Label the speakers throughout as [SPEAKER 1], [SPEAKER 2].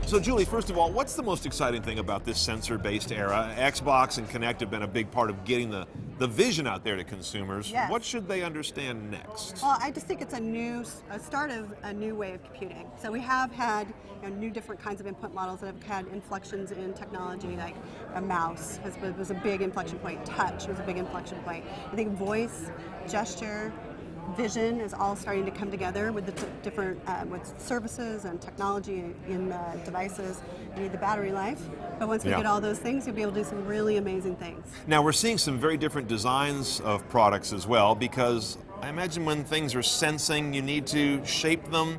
[SPEAKER 1] So Julie, first of all, what's the most exciting thing about this sensor-based era? Xbox and Kinect have been a big part of getting the vision out there to consumers.
[SPEAKER 2] Yes.
[SPEAKER 1] What should they understand next?
[SPEAKER 2] Well, I just think it's a start of a new way of computing. So we have had new different kinds of input models that have had inflections in technology, like a mouse was a big inflection point, touch was a big inflection point. I think voice, gesture, vision is all starting to come together with the different with services and technology in the devices. You need the battery life, but once we get all those things, you'll be able to do some really amazing things.
[SPEAKER 1] Now we're seeing some very different designs of products as well, because I imagine when things are sensing, you need to shape them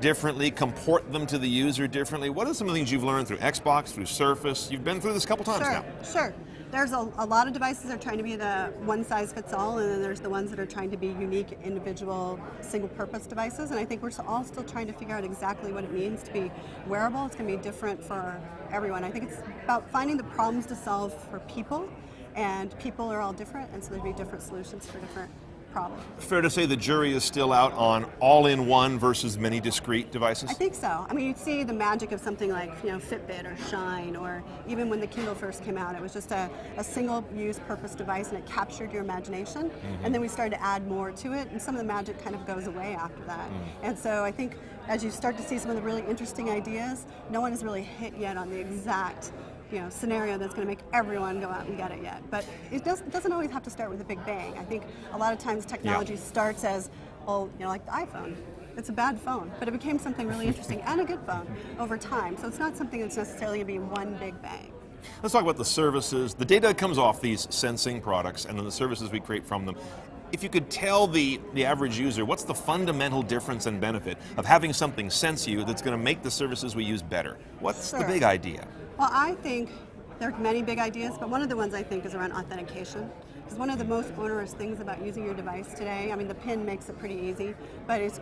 [SPEAKER 1] differently, comport them to the user differently. What are some of the things you've learned through Xbox, through Surface? You've been through this a couple times now.
[SPEAKER 2] Sure. There's a lot of devices that are trying to be the one size fits all, and then there's the ones that are trying to be unique, individual, single purpose devices. And I think we're all still trying to figure out exactly what it means to be wearable. It's going to be different for everyone. I think it's about finding the problems to solve for people, and people are all different, and so there'll be different solutions for different problems.
[SPEAKER 1] Fair to say the jury is still out on all-in-one versus many discrete devices?
[SPEAKER 2] I think so. I mean, you'd see the magic of something like Fitbit or Shine, or even when the Kindle first came out, it was just a single-use purpose device, and it captured your imagination. And then we started to add more to it, and some of the magic kind of goes away after that. And so I think as you start to see some of the really interesting ideas, no one has really hit yet on the exact scenario that's going to make everyone go out and get it yet. But it doesn't always have to start with a big bang. I think a lot of times technology starts as, like the iPhone. It's a bad phone, but it became something really interesting and a good phone over time. So it's not something that's necessarily going to be one big bang.
[SPEAKER 1] Let's talk about the services. The data that comes off these sensing products and then the services we create from them. If you could tell the average user, what's the fundamental difference and benefit of having something sense you that's going to make the services we use better? What's the big idea?
[SPEAKER 2] Well, I think there are many big ideas, but one of the ones I think is around authentication. Because one of the most onerous things about using your device today, I mean, the PIN makes it pretty easy, but it's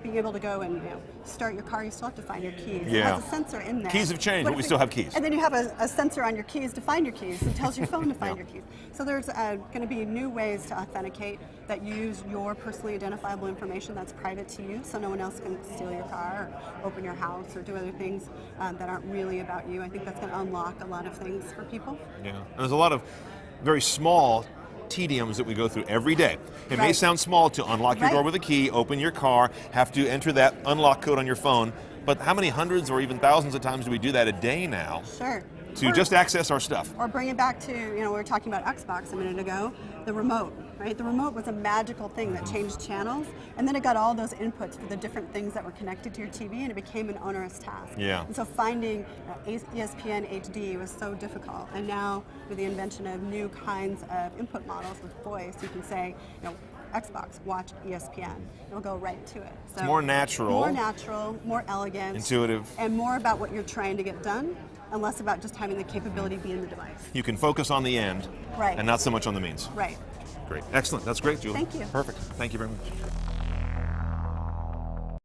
[SPEAKER 2] being able to go and start your car. You still have to find your keys. It has a sensor in there.
[SPEAKER 1] Keys have changed, but we still have keys.
[SPEAKER 2] And then you have a sensor on your keys to find your keys. It tells your phone to find your keys. So there's going to be new ways to authenticate that use your personally identifiable information that's private to you, so no one else can steal your car or open your house or do other things that aren't really about you. I think that's going to unlock a lot of things for people.
[SPEAKER 1] Yeah, and there's a lot of very small tediums that we go through every day. It may sound small to unlock your door with a key, open your car, have to enter that unlock code on your phone, but how many hundreds or even thousands of times do we do that a day now? To just access our stuff.
[SPEAKER 2] Or bring it back to, we were talking about Xbox a minute ago, the remote, right? The remote was a magical thing that changed channels, and then it got all those inputs for the different things that were connected to your TV, and it became an onerous task. And so finding ESPN HD was so difficult, and now with the invention of new kinds of input models with voice, you can say, Xbox, watch ESPN. It'll go right to it. So
[SPEAKER 1] it's more natural,
[SPEAKER 2] more elegant,
[SPEAKER 1] intuitive,
[SPEAKER 2] and more about what you're trying to get done, and less about just having the capability be in the device.
[SPEAKER 1] You can focus on the end, and not so much on the means.
[SPEAKER 2] Great.
[SPEAKER 1] Excellent. That's great, Julie.
[SPEAKER 2] Thank you.
[SPEAKER 1] Perfect. Thank you very much.